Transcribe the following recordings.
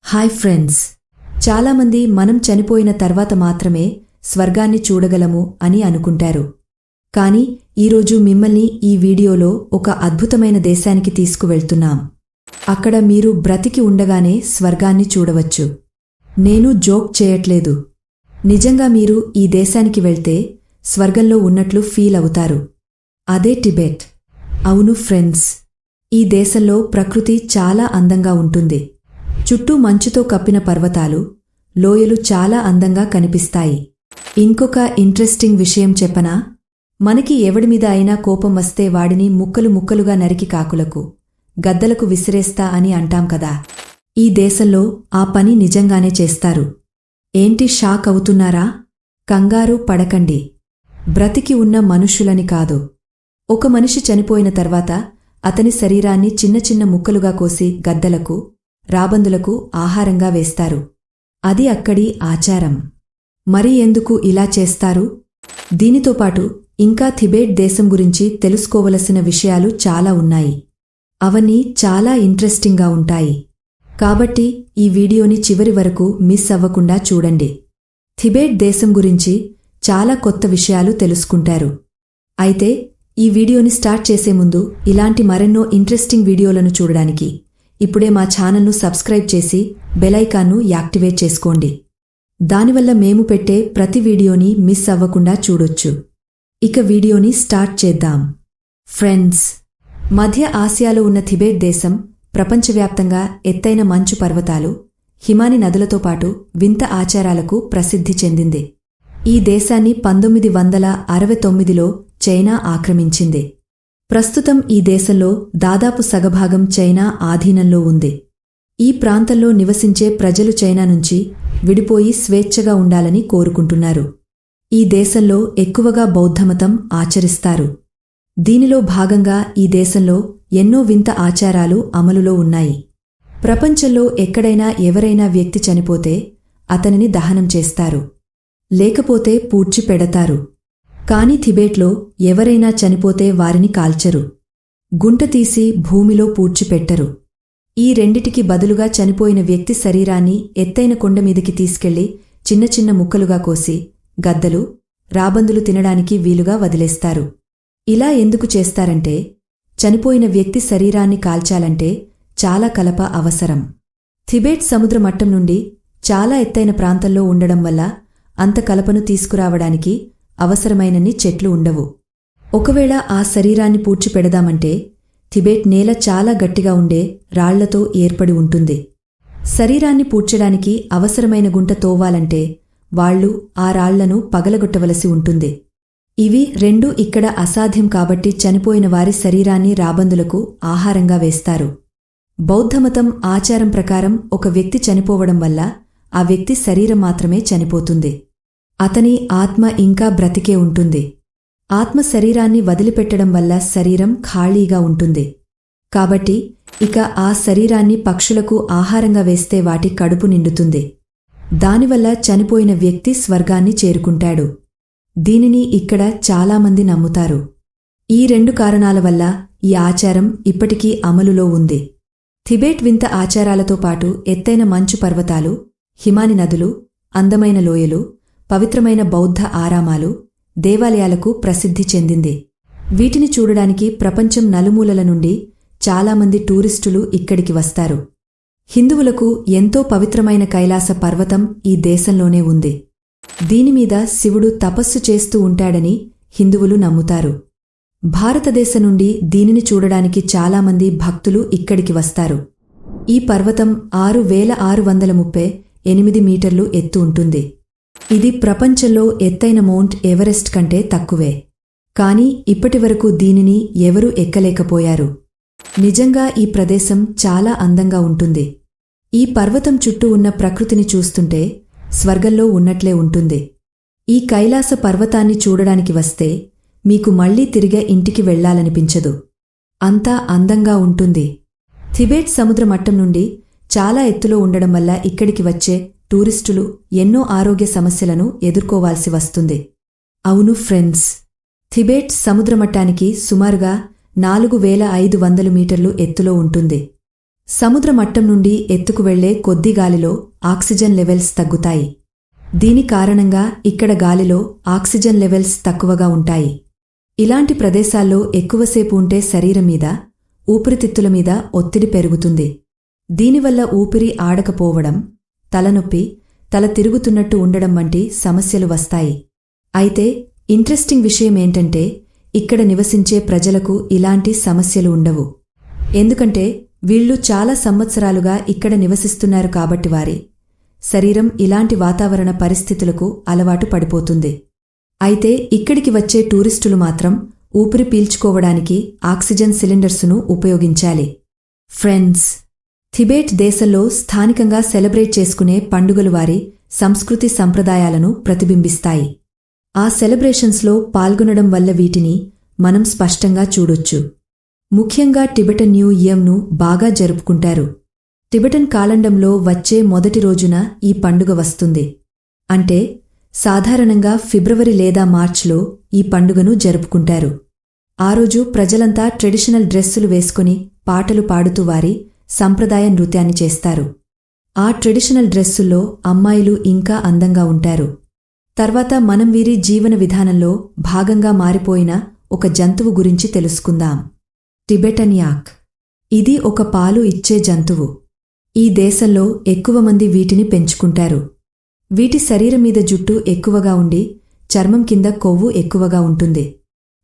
Hi friends, చాలామంది మనం చనిపోయిన తర్వాత మాత్రమే స్వర్గాన్ని చూడగలము అని అనుకుంటారు. కాని ఈరోజు మిమ్మల్ని ఈ వీడియోలో ఒక అద్భుతమైన దేశానికి తీసుకువెళ్తున్నాం. అక్కడ మీరు బ్రతికి ఉండగానే స్వర్గాన్ని చూడవచ్చు. నేను జోక్ చేయట్లేదు. నిజంగా మీరు ఈ దేశానికి వెళ్తే స్వర్గంలో ఉన్నట్లు ఫీల్ అవుతారు. అదే టిబెట్. అవును ఫ్రెండ్స్, ఈ దేశంలో ప్రకృతి చాలా అందంగా ఉంటుంది. చుట్టూ మంచుతో కప్పిన పర్వతాలు, లోయలు చాలా అందంగా కనిపిస్తాయి. ఇంకొక ఇంట్రెస్టింగ్ విషయం చెప్పనా? మనకి ఎవడిమీద అయినా కోపం వస్తే వాడిని ముక్కలు ముక్కలుగా నరికి కాకులకు, గద్దలకు విసిరేస్తా అని అంటాం కదా. ఈ దేశంలో ఆ పని నిజంగానే చేస్తారు. ఏంటి షాక్ అవుతున్నారా? కంగారు పడకండి. బ్రతికి ఉన్న మనుష్యులని కాదు. ఒక మనిషి చనిపోయిన తర్వాత అతని శరీరాన్ని చిన్న చిన్న ముక్కలుగా కోసి గద్దలకు, రాబందులకు ఆహారంగా వేస్తారు. అది అక్కడి ఆచారం. మరి ఎందుకు ఇలా చేస్తారు? దీనితో పాటు ఇంకా టిబెట్ దేశం గురించి తెలుసుకోవలసిన విషయాలు చాలా ఉన్నాయి. అవన్నీ చాలా ఇంట్రెస్టింగ్గా ఉంటాయి. కాబట్టి ఈ వీడియోని చివరి వరకు మిస్ అవ్వకుండా చూడండి. టిబెట్ దేశం గురించి చాలా కొత్త విషయాలు తెలుసుకుంటారు. అయితే ఈ వీడియోని స్టార్ట్ చేసే ముందు ఇలాంటి మరెన్నో ఇంట్రెస్టింగ్ వీడియోలను చూడడానికి ఇప్పుడే మా ఛానల్ను సబ్స్క్రైబ్ చేసి బెల్ ఐకాన్ను యాక్టివేట్ చేసుకోండి. దానివల్ల మేము పెట్టే ప్రతి వీడియోని మిస్ అవ్వకుండా చూడొచ్చు. ఇక వీడియోని స్టార్ట్ చేద్దాం. ఫ్రెండ్స్, మధ్య ఆసియాలో ఉన్న టిబెట్ దేశం ప్రపంచవ్యాప్తంగా ఎత్తైన మంచు పర్వతాలు, హిమాని నదులతో పాటు వింత ఆచారాలకు ప్రసిద్ధి చెందింది. ఈ దేశాన్ని 1969లో చైనా ఆక్రమించింది. ప్రస్తుతం ఈ దేశంలో దాదాపు సగభాగం చైనా ఆధీనంలో ఉంది. ఈ ప్రాంతంలో నివసించే ప్రజలు చైనా నుంచి విడిపోయి స్వేచ్ఛగా ఉండాలని కోరుకుంటున్నారు. ఈ దేశంలో ఎక్కువగా బౌద్ధమతం ఆచరిస్తారు. దీనిలో భాగంగా ఈ దేశంలో ఎన్నో వింత ఆచారాలు అమలులో ఉన్నాయి. ప్రపంచంలో ఎక్కడైనా ఎవరైనా వ్యక్తి చనిపోతే అతనిని దహనం చేస్తారు, లేకపోతే పూడ్చిపెడతారు. కాని టిబెట్లో ఎవరైనా చనిపోతే వారిని కాల్చరు, గుంట తీసి భూమిలో పూడ్చిపెట్టరు. ఈ రెండిటికి బదులుగా చనిపోయిన వ్యక్తి శరీరాన్ని ఎత్తైన కొండమీదికి తీసుకెళ్లి చిన్న చిన్న ముక్కలుగా కోసి గద్దలు, రాబందులు తినడానికి వీలుగా వదిలేస్తారు. ఇలా ఎందుకు చేస్తారంటే, చనిపోయిన వ్యక్తి శరీరాన్ని కాల్చాలంటే చాలా కలప అవసరం. టిబెట్ సముద్ర మట్టం నుండి చాలా ఎత్తైన ప్రాంతంలో ఉండడం వల్ల అంత కలపను తీసుకురావడానికి అవసరమైనన్ని చెట్లు ఉండవు. ఒకవేళ ఆ శరీరాన్ని పూడ్చిపెడదామంటే టిబెట్ నేల చాలా గట్టిగా ఉండే రాళ్లతో ఏర్పడి ఉంటుంది. శరీరాన్ని పూడ్చడానికి అవసరమైన గుంట తోవాలంటే వాళ్లు ఆ రాళ్లను పగలగొట్టవలసి ఉంటుంది. ఇవి రెండూ ఇక్కడ అసాధ్యం కాబట్టి చనిపోయిన వారి శరీరాన్ని రాబందులకు ఆహారంగా వేస్తారు. బౌద్ధమతం ఆచారం ప్రకారం ఒక వ్యక్తి చనిపోవడం వల్ల ఆ వ్యక్తి శరీరం మాత్రమే చనిపోతుంది. అతని ఆత్మ ఇంకా బ్రతికే ఉంటుంది. ఆత్మ శరీరాన్ని వదిలిపెట్టడం వల్ల శరీరం ఖాళీగా ఉంటుంది. కాబట్టి ఇక ఆ శరీరాన్ని పక్షులకు ఆహారంగా వేస్తే వాటి కడుపు నిండుతుంది. దానివల్ల చనిపోయిన వ్యక్తి స్వర్గాన్ని చేరుకుంటాడు. దీనిని ఇక్కడ చాలామంది నమ్ముతారు. ఈ రెండు కారణాల వల్ల ఈ ఆచారం ఇప్పటికీ అమలులో ఉంది. టిబెట్ వింత ఆచారాలతో పాటు ఎత్తైన మంచు పర్వతాలు, హిమాని నదులు, అందమైన లోయలు, పవిత్రమైన బౌద్ధ ఆరామాలు, దేవాలయాలకు ప్రసిద్ధి చెందింది. వీటిని చూడడానికి ప్రపంచం నలుమూలల నుండి చాలామంది టూరిస్టులు ఇక్కడికి వస్తారు. హిందువులకు ఎంతో పవిత్రమైన కైలాస పర్వతం ఈ దేశంలోనే ఉంది. దీనిమీద శివుడు తపస్సు చేస్తూ ఉంటాడని హిందువులు నమ్ముతారు. భారతదేశం నుండి దీనిని చూడడానికి చాలామంది భక్తులు ఇక్కడికి వస్తారు. ఈ పర్వతం 6638 మీటర్లు ఎత్తు ఉంటుంది. ఇది ప్రపంచంలో ఎత్తైన మౌంట్ ఎవరెస్ట్ కంటే తక్కువే. కాని ఇప్పటివరకు దీనిని ఎవరూ ఎక్కలేకపోయారు. నిజంగా ఈ ప్రదేశం చాలా అందంగా ఉంటుంది. ఈ పర్వతం చుట్టూ ఉన్న ప్రకృతిని చూస్తుంటే స్వర్గంలో ఉన్నట్లే ఉంటుంది. ఈ కైలాస పర్వతాన్ని చూడడానికి వస్తే మీకు మళ్లీ తిరిగే ఇంటికి వెళ్లాలనిపించదు. అంతా అందంగా ఉంటుంది. టిబెట్ సముద్ర మట్టం నుండి చాలా ఎత్తులో ఉండడం వల్ల ఇక్కడికి వచ్చే టూరిస్టులు ఎన్నో ఆరోగ్య సమస్యలను ఎదుర్కోవాల్సి వస్తుంది. అవును ఫ్రెండ్స్, టిబెట్ సముద్రమట్టానికి సుమారుగా 4500 మీటర్లు ఎత్తులో ఉంటుంది. సముద్ర మట్టం నుండి ఎత్తుకు వెళ్లే కొద్ది గాలిలో ఆక్సిజన్ లెవెల్స్ తగ్గుతాయి. దీని కారణంగా ఇక్కడ గాలిలో ఆక్సిజన్ లెవెల్స్ తక్కువగా ఉంటాయి. ఇలాంటి ప్రదేశాల్లో ఎక్కువసేపు ఉంటే శరీరం మీద, ఊపిరితిత్తుల మీద ఒత్తిడి పెరుగుతుంది. దీనివల్ల ఊపిరి ఆడకపోవడం, తలనొప్పి, తల తిరుగుతున్నట్టు ఉండడం వంటి సమస్యలు వస్తాయి. అయితే ఇంట్రెస్టింగ్ విషయమేంటంటే ఇక్కడ నివసించే ప్రజలకు ఇలాంటి సమస్యలు ఉండవు. ఎందుకంటే వీళ్లు చాలా సంవత్సరాలుగా ఇక్కడ నివసిస్తున్నారు కాబట్టి వారి శరీరం ఇలాంటి వాతావరణ పరిస్థితులకు అలవాటు పడిపోతుంది. అయితే ఇక్కడికి వచ్చే టూరిస్టులు మాత్రం ఊపిరి పీల్చుకోవడానికి ఆక్సిజన్ సిలిండర్సును ఉపయోగించాలి. ఫ్రెండ్స్, టిబెట్ దేశంలో స్థానికంగా సెలబ్రేట్ చేసుకునే పండుగలు వారి సంస్కృతి సంప్రదాయాలను ప్రతిబింబిస్తాయి. ఆ సెలబ్రేషన్స్లో పాల్గొనడం వల్ల వీటిని మనం స్పష్టంగా చూడొచ్చు. ముఖ్యంగా టిబెటన్ న్యూ ఇయర్ను బాగా జరుపుకుంటారు. టిబెటన్ కాలండంలో వచ్చే మొదటి రోజున ఈ పండుగ వస్తుంది. అంటే సాధారణంగా ఫిబ్రవరి లేదా మార్చ్లో ఈ పండుగను జరుపుకుంటారు. ఆ రోజు ప్రజలంతా ట్రెడిషనల్ డ్రెస్సులు వేసుకుని పాటలు పాడుతూ వారి సంప్రదాయ నృత్యాన్ని చేస్తారు. ఆ ట్రెడిషనల్ డ్రెస్సుల్లో అమ్మాయిలు ఇంకా అందంగా ఉంటారు. తర్వాత మనం వీరి జీవన విధానంలో భాగంగా మారిపోయిన ఒక జంతువు గురించి తెలుసుకుందాం. టిబెటన్ యాక్. ఇది ఒక పాలు ఇచ్చే జంతువు. ఈ దేశంలో ఎక్కువ మంది వీటిని పెంచుకుంటారు. వీటి శరీరం మీద జుట్టు ఎక్కువగా ఉండి చర్మం కింద కొవ్వు ఎక్కువగా ఉంటుంది.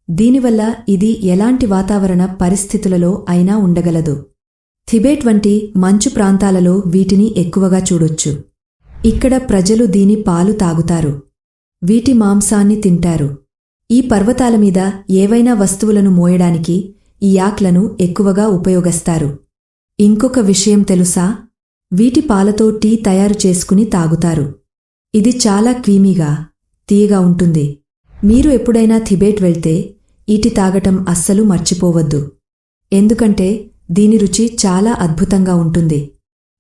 దీనివల్ల ఇది ఎలాంటి వాతావరణ పరిస్థితులలో అయినా ఉండగలదు. టిబెట్ వంటి మంచు ప్రాంతాలలో వీటిని ఎక్కువగా చూడొచ్చు. ఇక్కడ ప్రజలు దీని పాలు తాగుతారు. వీటి మాంసాన్ని తింటారు. ఈ పర్వతాల మీద ఏవైనా వస్తువులను మోయడానికి ఈ యాక్లను ఎక్కువగా ఉపయోగిస్తారు. ఇంకొక విషయం తెలుసా? వీటి పాలతో టీ తయారు చేసుకుని తాగుతారు. ఇది చాలా క్రీమీగా, తీయగా ఉంటుంది. మీరు ఎప్పుడైనా టిబెట్ వెళ్తే ఈటి తాగటం అస్సలు మర్చిపోవద్దు. ఎందుకంటే దీని రుచి చాలా అద్భుతంగా ఉంటుంది.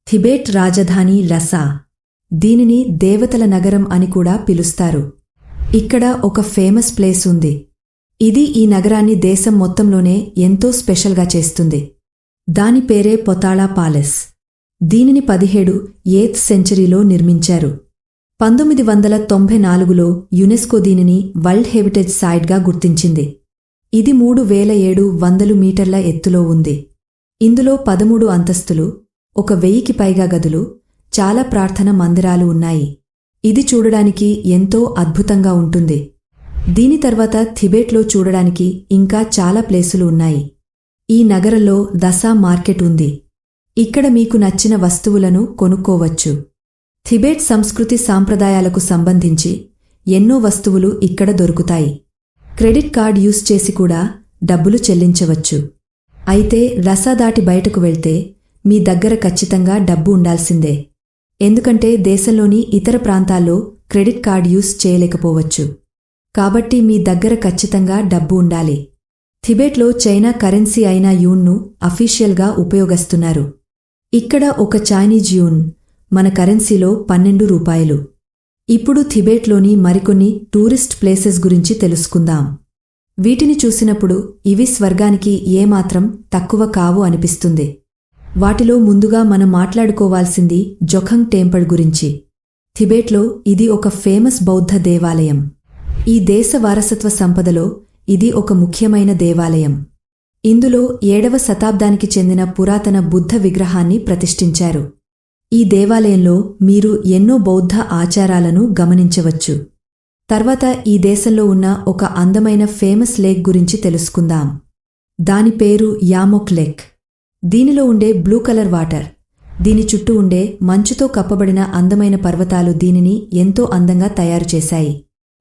టిబెట్ రాజధాని లసా. దీనిని దేవతల నగరం అని కూడా పిలుస్తారు. ఇక్కడ ఒక ఫేమస్ ప్లేస్ ఉంది. ఇది ఈ నగరాన్ని దేశం మొత్తంలోనే ఎంతో స్పెషల్గా చేస్తుంది. దాని పేరే పొతాళా పాలెస్. దీనిని 17th సెంచరీలో నిర్మించారు. 1994లో యునెస్కో దీనిని వరల్డ్ హెరిటేజ్ సైట్గా గుర్తించింది. ఇది 3700 మీటర్ల ఎత్తులో ఉంది. ఇందులో 13 అంతస్తులు, 1000కి పైగా గదులు, చాలా ప్రార్థన మందిరాలు ఉన్నాయి. ఇది చూడడానికి ఎంతో అద్భుతంగా ఉంటుంది. దీని తర్వాత టిబెట్లో చూడడానికి ఇంకా చాలా ప్లేసులు ఉన్నాయి. ఈ నగరంలో దసా మార్కెట్ ఉంది. ఇక్కడ మీకు నచ్చిన వస్తువులను కొనుక్కోవచ్చు. టిబెట్ సంస్కృతి సాంప్రదాయాలకు సంబంధించి ఎన్నో వస్తువులు ఇక్కడ దొరుకుతాయి. క్రెడిట్ కార్డ్ యూస్ చేసి కూడా డబ్బులు చెల్లించవచ్చు. అయితే లసా దాటి బయటకు వెళ్తే మీ దగ్గర ఖచ్చితంగా డబ్బు ఉండాల్సిందే. ఎందుకంటే దేశంలోని ఇతర ప్రాంతాల్లో క్రెడిట్ కార్డ్ యూస్ చేయలేకపోవచ్చు. కాబట్టి మీ దగ్గర ఖచ్చితంగా డబ్బు ఉండాలి. టిబెట్లో చైనా కరెన్సీ అయిన యూన్ను అఫీషియల్గా ఉపయోగిస్తున్నారు. ఇక్కడ ఒక చైనీస్ యూన్ మన కరెన్సీలో 12 రూపాయలు. ఇప్పుడు టిబెట్లోని మరికొన్ని టూరిస్ట్ ప్లేసెస్ గురించి తెలుసుకుందాం. వీటిని చూసినప్పుడు ఇవి స్వర్గానికి ఏమాత్రం తక్కువ కావు అనిపిస్తుంది. వాటిలో ముందుగా మనం మాట్లాడుకోవాల్సింది జొఖంగ్ టెంపుల్ గురించి. టిబెట్లో ఇది ఒక ఫేమస్ బౌద్ధ దేవాలయం. ఈ దేశ వారసత్వ సంపదలో ఇది ఒక ముఖ్యమైన దేవాలయం. ఇందులో 7వ శతాబ్దానికి చెందిన పురాతన బుద్ధ విగ్రహాన్ని ప్రతిష్ఠించారు. ఈ దేవాలయంలో మీరు ఎన్నో బౌద్ధ ఆచారాలను గమనించవచ్చు. తర్వాత ఈ దేశంలో ఉన్న ఒక అందమైన ఫేమస్ లేక్ గురించి తెలుసుకుందాం. దాని పేరు యామోక్ లేక్. దీనిలో ఉండే బ్లూ కలర్ వాటర్, దీని చుట్టూ ఉండే మంచుతో కప్పబడిన అందమైన పర్వతాలు దీనిని ఎంతో అందంగా తయారు చేశాయి.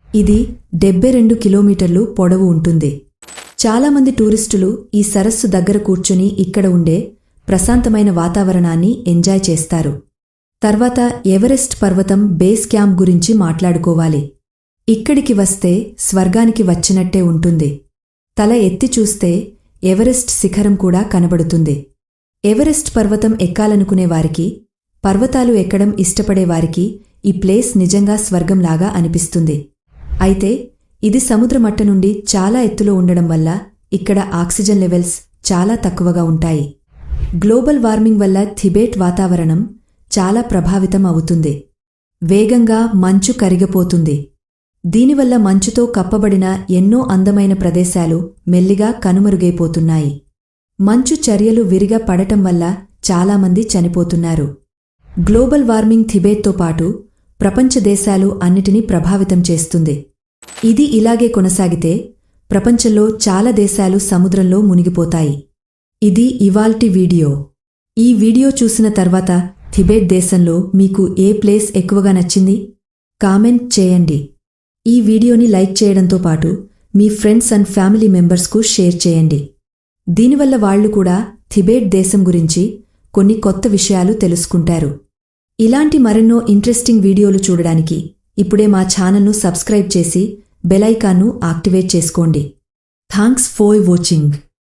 ఇది 72 కిలోమీటర్లు పొడవు ఉంటుంది. చాలామంది టూరిస్టులు ఈ సరస్సు దగ్గర కూర్చుని ఇక్కడ ఉండే ప్రశాంతమైన వాతావరణాన్ని ఎంజాయ్ చేస్తారు. తర్వాత ఎవరెస్ట్ పర్వతం బేస్ క్యాంప్ గురించి మాట్లాడుకోవాలి. ఇక్కడికి వస్తే స్వర్గానికి వచ్చినట్టే ఉంటుంది. తల ఎత్తి చూస్తే ఎవరెస్ట్ శిఖరం కూడా కనబడుతుంది. ఎవరెస్ట్ పర్వతం ఎక్కాలనుకునేవారికి, పర్వతాలు ఎక్కడం ఇష్టపడేవారికి ఈ ప్లేస్ నిజంగా స్వర్గంలాగా అనిపిస్తుంది. అయితే ఇది సముద్రమట్ట నుండి చాలా ఎత్తులో ఉండడం వల్ల ఇక్కడ ఆక్సిజన్ లెవెల్స్ చాలా తక్కువగా ఉంటాయి. గ్లోబల్ వార్మింగ్ వల్ల టిబెట్ వాతావరణం చాలా ప్రభావితం అవుతుంది. వేగంగా మంచు కరిగిపోతుంది. దీనివల్ల మంచుతో కప్పబడిన ఎన్నో అందమైన ప్రదేశాలు మెల్లిగా కనుమరుగైపోతున్నాయి. మంచు చర్యలు విరిగా పడటం వల్ల చాలామంది చనిపోతున్నారు. గ్లోబల్ వార్మింగ్ టిబెట్తో పాటు ప్రపంచ దేశాలు అన్నిటినీ ప్రభావితం చేస్తుంది. ఇది ఇలాగే కొనసాగితే ప్రపంచంలో చాలా దేశాలు సముద్రంలో మునిగిపోతాయి. ఇది ఇవాల్టి వీడియో. ఈ వీడియో చూసిన తర్వాత టిబెట్ దేశంలో మీకు ఏ ప్లేస్ ఎక్కువగా నచ్చింది? కామెంట్ చేయండి. ఈ వీడియోని లైక్ చేయడంతో పాటు మీ ఫ్రెండ్స్ అండ్ ఫ్యామిలీ మెంబర్స్కు షేర్ చేయండి. దీనివల్ల వాళ్లు కూడా టిబెట్ దేశం గురించి కొన్ని కొత్త విషయాలు తెలుసుకుంటారు. ఇలాంటి మరెన్నో ఇంట్రెస్టింగ్ వీడియోలు చూడడానికి ఇప్పుడే మా ఛానల్ను సబ్స్క్రైబ్ చేసి బెల్ ఐకాన్ను యాక్టివేట్ చేసుకోండి. Thanks for watching.